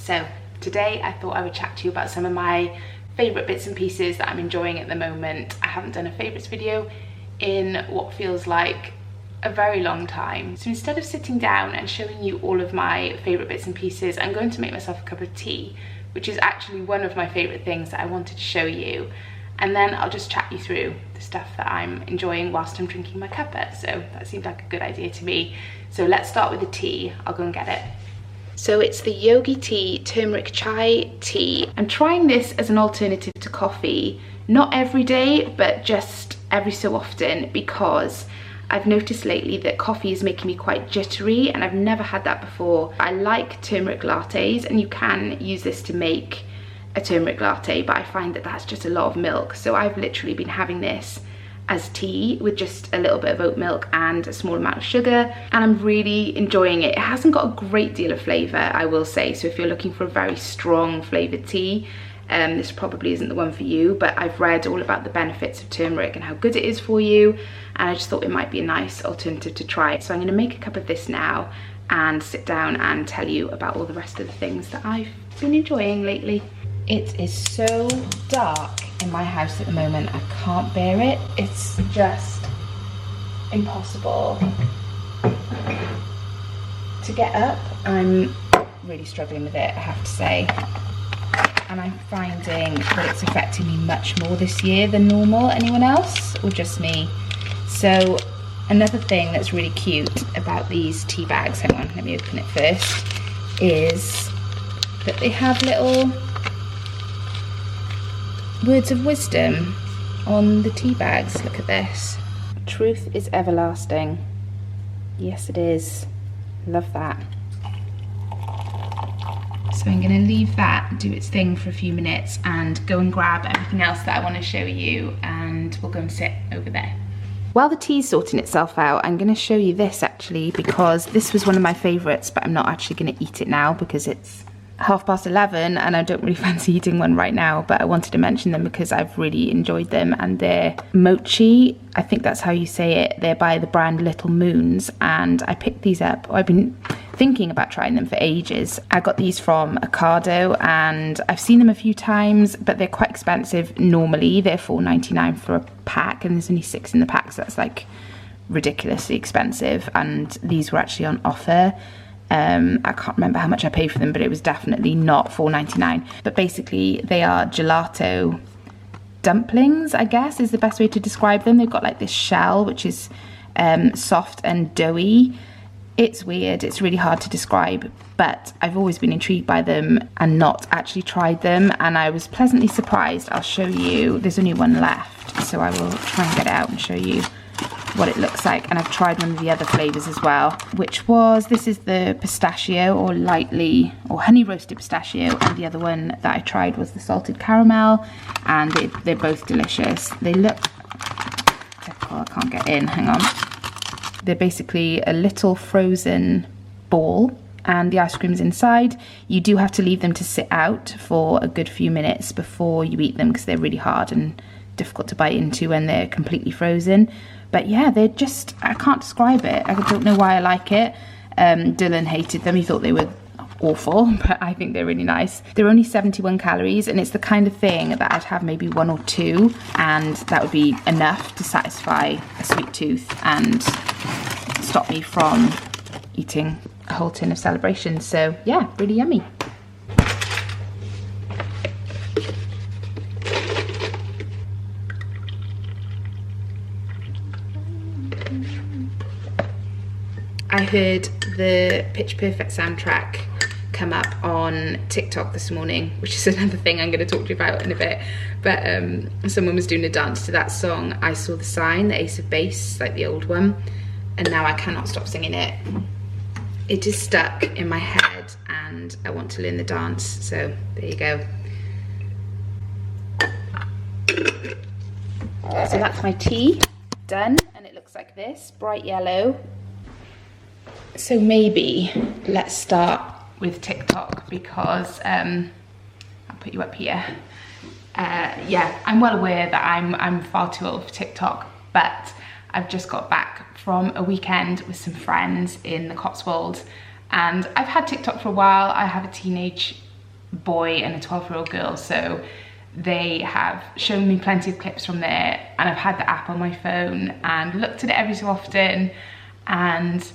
So today I thought I would chat to you about some of my favourite bits and pieces that I'm enjoying at the moment. I haven't done a favourites video in what feels like a very long time. So instead of sitting down and showing you all of my favourite bits and pieces, I'm going to make myself a cup of tea, which is actually one of my favourite things that I wanted to show you. And then I'll just chat you through the stuff that I'm enjoying whilst I'm drinking my cuppa. So that seemed like a good idea to me. So let's start with the tea. I'll go and get it. So it's the Yogi Tea Turmeric Chai Tea. I'm trying this as an alternative to coffee, not every day, but just every so often, because I've noticed lately that coffee is making me quite jittery and I've never had that before. I like turmeric lattes, and you can use this to make a turmeric latte, but I find that that's just a lot of milk. So I've literally been having this as tea with just a little bit of oat milk and a small amount of sugar, and I'm really enjoying it. It hasn't got a great deal of flavour, I will say, so if you're looking for a very strong flavoured tea, this probably isn't the one for you, but I've read all about the benefits of turmeric and how good it is for you, and I just thought it might be a nice alternative to try. So I'm going to make a cup of this now and sit down and tell you about all the rest of the things that I've been enjoying lately. It is so dark in my house at the moment, I can't bear it. It's just impossible to get up. I'm really struggling with it, I have to say. And I'm finding that it's affecting me much more this year than normal. Anyone else or just me? So another thing that's really cute about these tea bags, hang on, let me open it first, is that they have little words of wisdom on the tea bags. Look at this. Truth is everlasting. Yes, it is. Love that. So I'm going to leave that do its thing for a few minutes and go and grab everything else that I want to show you, and we'll go and sit over there. While the tea's sorting itself out, I'm going to show you this actually, because this was one of my favourites, but I'm not actually going to eat it now because it's 11:30 and I don't really fancy eating one right now, but I wanted to mention them because I've really enjoyed them. And they're Mochi, I think that's how you say it. They're by the brand Little Moons, and I picked these up. I've been thinking about trying them for ages. I got these from Ocado and I've seen them a few times, but they're quite expensive normally. They're $4.99 for a pack, and there's only 6 in the pack, so that's like ridiculously expensive. And these were actually on offer. I can't remember how much I paid for them, but it was definitely not $4.99. But basically they are gelato dumplings, I guess is the best way to describe them. They've got like this shell which is soft and doughy. It's weird, it's really hard to describe, but I've always been intrigued by them and not actually tried them, and I was pleasantly surprised. I'll show you, there's only one left, so I will try and get it out and show you what it looks like. And I've tried one of the other flavours as well, which was, this is the pistachio or lightly or honey roasted pistachio, and the other one that I tried was the salted caramel, and they're both delicious. They look, oh, I can't get in, hang on. They're basically a little frozen ball and the ice cream's inside. You do have to leave them to sit out for a good few minutes before you eat them because they're really hard and difficult to bite into when they're completely frozen. But yeah, they're just, I can't describe it. I don't know why I like it. Dylan hated them, he thought they were awful, but I think they're really nice. They're only 71 calories, and it's the kind of thing that I'd have maybe 1 or 2, and that would be enough to satisfy a sweet tooth and stop me from eating a whole tin of Celebrations. So yeah, really yummy. I heard the Pitch Perfect soundtrack come up on TikTok this morning, which is another thing I'm going to talk to you about in a bit. But someone was doing a dance to that song, I Saw the Sign, the Ace of Base, like the old one, and now I cannot stop singing it. It is stuck in my head and I want to learn the dance, so there you go. So that's my tea done, and it looks like this, bright yellow. So maybe let's start with TikTok, because I'll put you up here. Yeah, I'm well aware that I'm far too old for TikTok, but I've just got back from a weekend with some friends in the Cotswolds, and I've had TikTok for a while. I have a teenage boy and a 12-year-old girl, so they have shown me plenty of clips from there, and I've had the app on my phone and looked at it every so often, and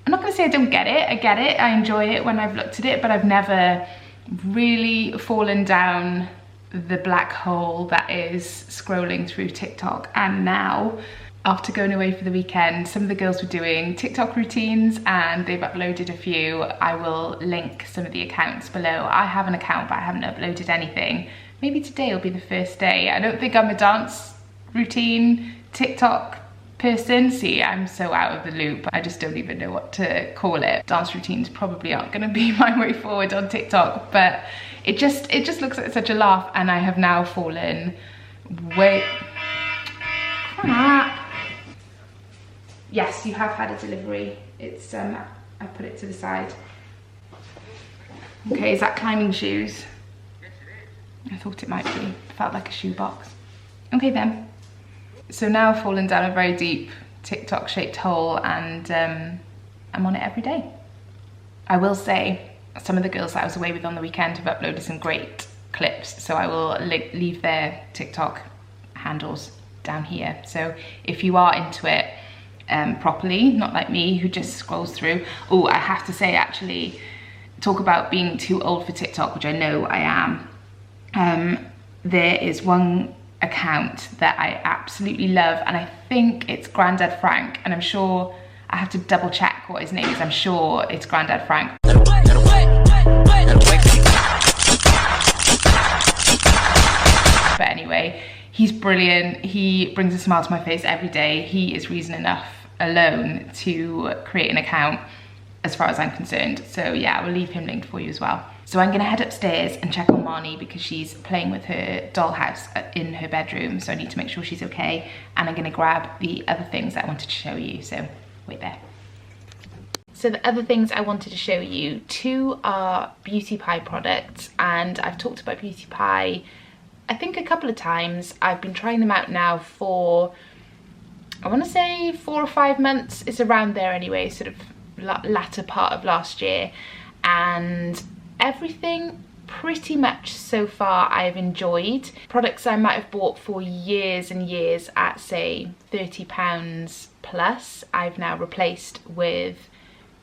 I'm not gonna say I don't get it, I get it, I enjoy it when I've looked at it, but I've never really fallen down the black hole that is scrolling through TikTok. And now, after going away for the weekend, some of the girls were doing TikTok routines and they've uploaded a few. I will link some of the accounts below. I have an account, but I haven't uploaded anything. Maybe today will be the first day. I don't think I'm a dance routine TikTok person. See, I'm so out of the loop. I just don't even know what to call it. Dance routines probably aren't gonna be my way forward on TikTok, but it just looks like such a laugh, and I have now fallen way... Crap. Yes, you have had a delivery. It's, I put it to the side. Okay, is that climbing shoes? I thought it might be. Felt like a shoebox. Okay then. So now I've fallen down a very deep TikTok shaped hole, and I'm on it every day. I will say some of the girls that I was away with on the weekend have uploaded some great clips, so I will leave their TikTok handles down here. So if you are into it properly, not like me who just scrolls through. Oh, I have to say, actually, talk about being too old for TikTok, which I know I am. There is one account that I absolutely love, and I think it's Grandad Frank, and I'm sure, I have to double check what his name is. I'm sure it's Grandad Frank. But anyway, he's brilliant. He brings a smile to my face every day. He is reason enough alone to create an account, as far as I'm concerned. So yeah, I will leave him linked for you as well. So I'm gonna head upstairs and check on Marnie because she's playing with her dollhouse in her bedroom. So I need to make sure she's okay. And I'm gonna grab the other things that I wanted to show you. So wait there. So the other things I wanted to show you, two are Beauty Pie products, and I've talked about Beauty Pie I think a couple of times. I've been trying them out now for, I want to say 4 or 5 months. It's around there anyway, sort of latter part of last year, and everything pretty much so far I've enjoyed. Products I might have bought for years and years at say £30 plus, I've now replaced with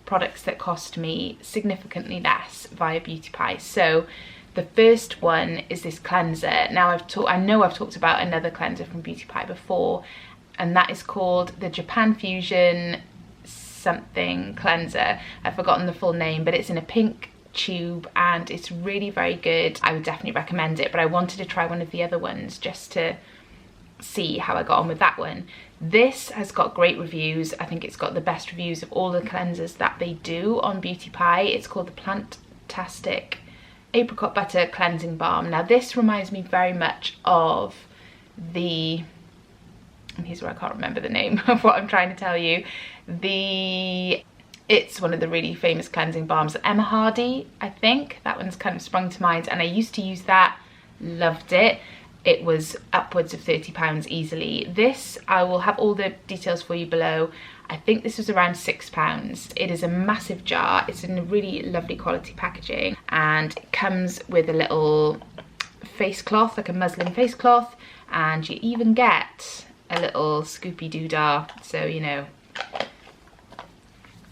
products that cost me significantly less via Beauty Pie. So the first one is this cleanser. Now I know I've talked about another cleanser from Beauty Pie before, and that is called the Japan Fusion something cleanser. I've forgotten the full name, but it's in a pink tube and it's really very good. I would definitely recommend it, but I wanted to try one of the other ones just to see how I got on with that one. This has got great reviews. I think it's got the best reviews of all the cleansers that they do on Beauty Pie. It's called the Plantastic Apricot Butter Cleansing Balm. Now this reminds me very much of the, and here's where I can't remember the name of what I'm trying to tell you. It's one of the really famous cleansing balms, Emma Hardy, I think. That one's kind of sprung to mind, and I used to use that, loved it. It was upwards of £30 easily. This, I will have all the details for you below. I think this was around £6. It is a massive jar. It's in a really lovely quality packaging, and it comes with a little face cloth, like a muslin face cloth, and you even get a little scoopy doodah, so you know,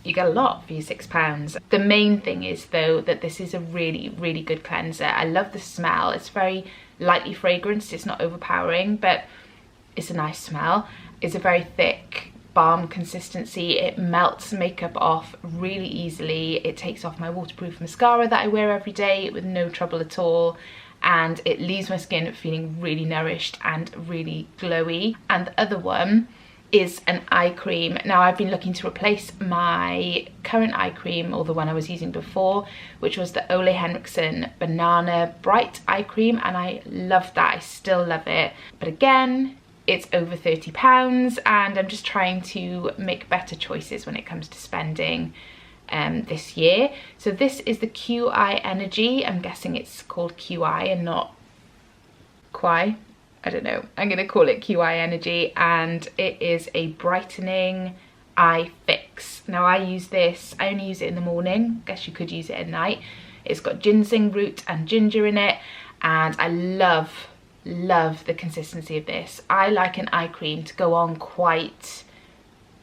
you get a lot for your £6. The main thing is though that this is a really, really good cleanser. I love the smell. It's very lightly fragranced. It's not overpowering, but it's a nice smell. It's a very thick balm consistency. It melts makeup off really easily. It takes off my waterproof mascara that I wear every day with no trouble at all, and it leaves my skin feeling really nourished and really glowy. And the other one is an eye cream. Now I've been looking to replace my current eye cream, or the one I was using before, which was the Ole Henriksen Banana Bright Eye Cream, and I loved that. I still love it, but again, it's over £30, and I'm just trying to make better choices when it comes to spending this year. So this is the QI Energy. I'm guessing it's called QI and not Quai. I don't know. I'm going to call it QI Energy, and it is a brightening eye fix. Now I use this, I only use it in the morning. Guess you could use it at night. It's got ginseng root and ginger in it, and I love the consistency of this. I like an eye cream to go on quite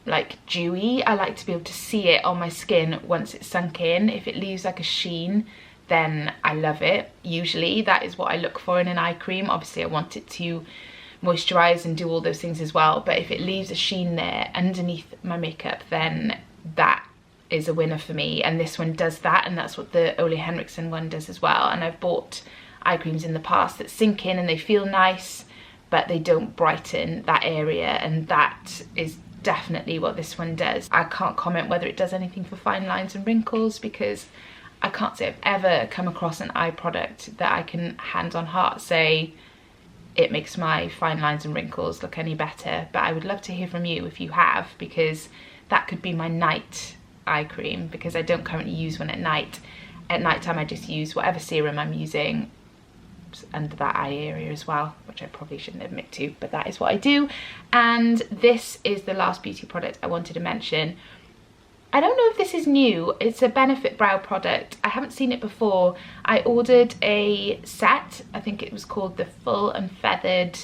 like dewy. I like to be able to see it on my skin once it's sunk in. If it leaves like a sheen, then I love it. Usually that is what I look for in an eye cream. Obviously I want it to moisturize and do all those things as well, but if it leaves a sheen there underneath my makeup, then that is a winner for me. And this one does that, and that's what the Ole Henriksen one does as well. And I've bought eye creams in the past that sink in and they feel nice, but they don't brighten that area, and that is definitely what this one does. I can't comment whether it does anything for fine lines and wrinkles, because I can't say I've ever come across an eye product that I can hand on heart say it makes my fine lines and wrinkles look any better. But I would love to hear from you if you have, because that could be my night eye cream, because I don't currently use one at night. At night time I just use whatever serum I'm using under that eye area as well, which I probably shouldn't admit to, but that is what I do. And this is the last beauty product I wanted to mention. I don't know if this is new. It's a Benefit brow product. I haven't seen it before. I ordered a set. I think it was called the Full and Feathered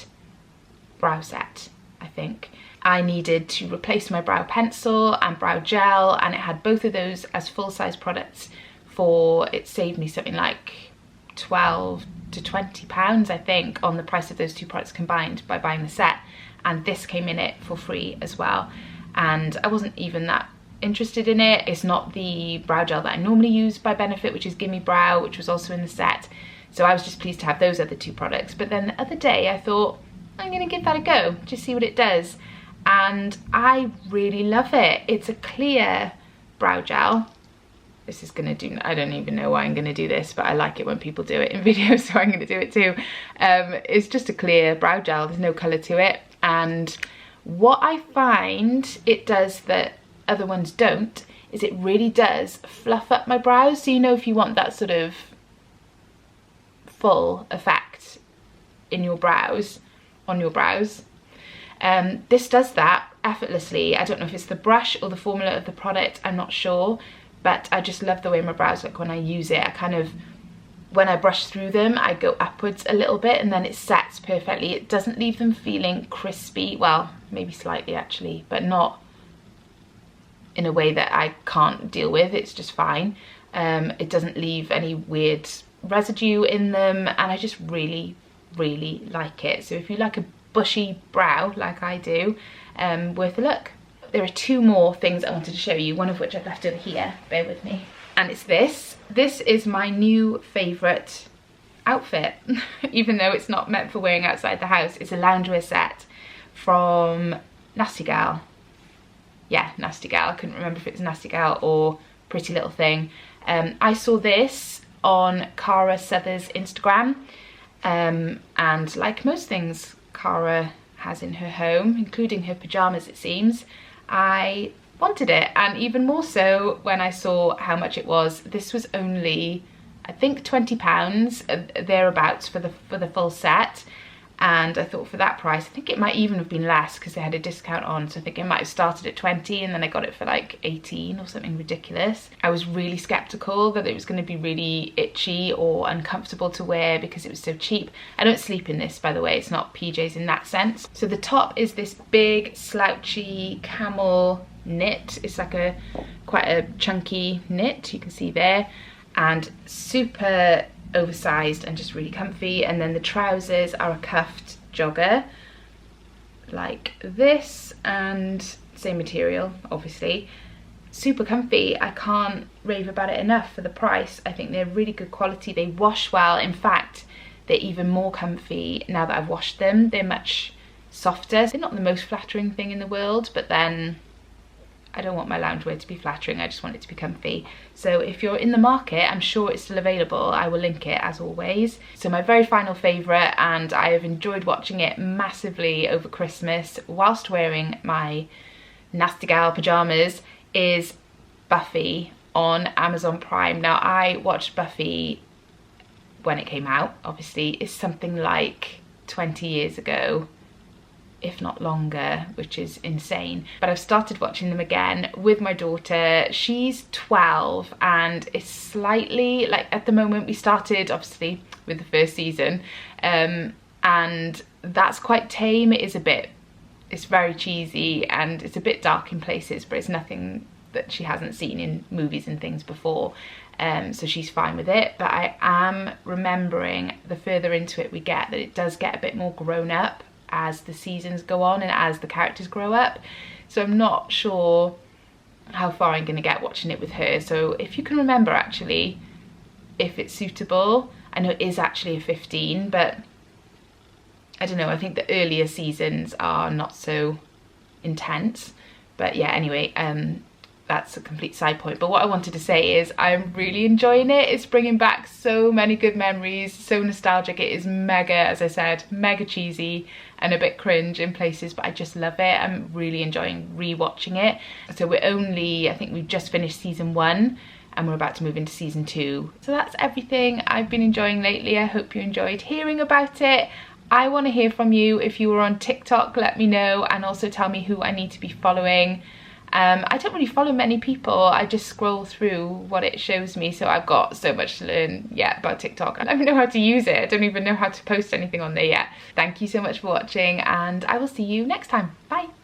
brow set, I think. I needed to replace my brow pencil and brow gel, and it had both of those as full-size products for, it saved me something like 12 to 20 pounds, I think, on the price of those two products combined by buying the set. And this came in it for free as well. And I wasn't even that interested in it. It's not the brow gel that I normally use by Benefit, which is Gimme Brow, which was also in the set. So I was just pleased to have those other two products. But then the other day I thought, I'm gonna give that a go, just see what it does. And I really love it. It's a clear brow gel. This is gonna do, I don't even know why I'm gonna do this, but I like it when people do it in videos, so I'm gonna do it too. It's just a clear brow gel, there's no color to it. And what I find it does that other ones don't is it really does fluff up my brows. So you know, if you want that sort of full effect in your brows, on your brows, this does that effortlessly. I don't know if it's the brush or the formula of the product, I'm not sure, but I just love the way my brows look when I use it. I kind of, when I brush through them, I go upwards a little bit and then it sets perfectly. It doesn't leave them feeling crispy, well, maybe slightly actually, but not in a way that I can't deal with. It's just fine. It doesn't leave any weird residue in them, and I just really like it. So if you like a bushy brow like I do, worth a look. There are two more things I wanted to show you, one of which I've left over here, bear with me. And it's this. This is my new favourite outfit, even though it's not meant for wearing outside the house. It's a loungewear set from Nasty Gal. Yeah, Nasty Gal. I couldn't remember if it was Nasty Gal or Pretty Little Thing. I saw this on Cara Souther's Instagram, and like most things Cara has in her home, including her pyjamas it seems, I wanted it, and even more so when I saw how much it was. This was only, I think, £20 thereabouts for the full set, and I thought for that price, I think it might even have been less because they had a discount on, so I think it might have started at 20 and then I got it for like 18 or something ridiculous. I was really skeptical that it was going to be really itchy or uncomfortable to wear because it was so cheap. I don't sleep in this, by the way, it's not PJs in that sense. So the top is this big slouchy camel knit. It's like quite a chunky knit, you can see there, and super oversized and just really comfy. And then the trousers are a cuffed jogger like this, and same material obviously, super comfy. I can't rave about it enough for the price. I think they're really good quality, they wash well. In fact, they're even more comfy now that I've washed them. They're much softer. They're not the most flattering thing in the world, but then I don't want my loungewear to be flattering, I just want it to be comfy. So if you're in the market, I'm sure it's still available. I will link it as always. So my very final favourite, and I have enjoyed watching it massively over Christmas whilst wearing my Nasty Gal pyjamas, is Buffy on Amazon Prime. Now, I watched Buffy when it came out, obviously. It's something like 20 years ago. if not longer, which is insane. But I've started watching them again with my daughter. She's 12 and it's slightly, like at the moment we started obviously with the first season, and that's quite tame. It is a bit, it's very cheesy and it's a bit dark in places, but it's nothing that she hasn't seen in movies and things before. So she's fine with it, but I am remembering the further into it we get that it does get a bit more grown up as the seasons go on and as the characters grow up. So I'm not sure how far I'm going to get watching it with her. So if you can remember actually if it's suitable, I know it is actually a 15, but I don't know, I think the earlier seasons are not so intense. But yeah, anyway, that's a complete side point. But what I wanted to say is I'm really enjoying it. It's bringing back so many good memories, so nostalgic. It is mega, as I said, mega cheesy and a bit cringe in places, but I just love it. I'm really enjoying rewatching it. So we're only, I think we've just finished season 1 and we're about to move into season 2. So that's everything I've been enjoying lately. I hope you enjoyed hearing about it. I want to hear from you. If you were on TikTok, let me know, and also tell me who I need to be following. I don't really follow many people. I just scroll through what it shows me, so I've got so much to learn yet about TikTok. I don't even know how to use it. I don't even know how to post anything on there yet. Thank you so much for watching, and I will see you next time. Bye.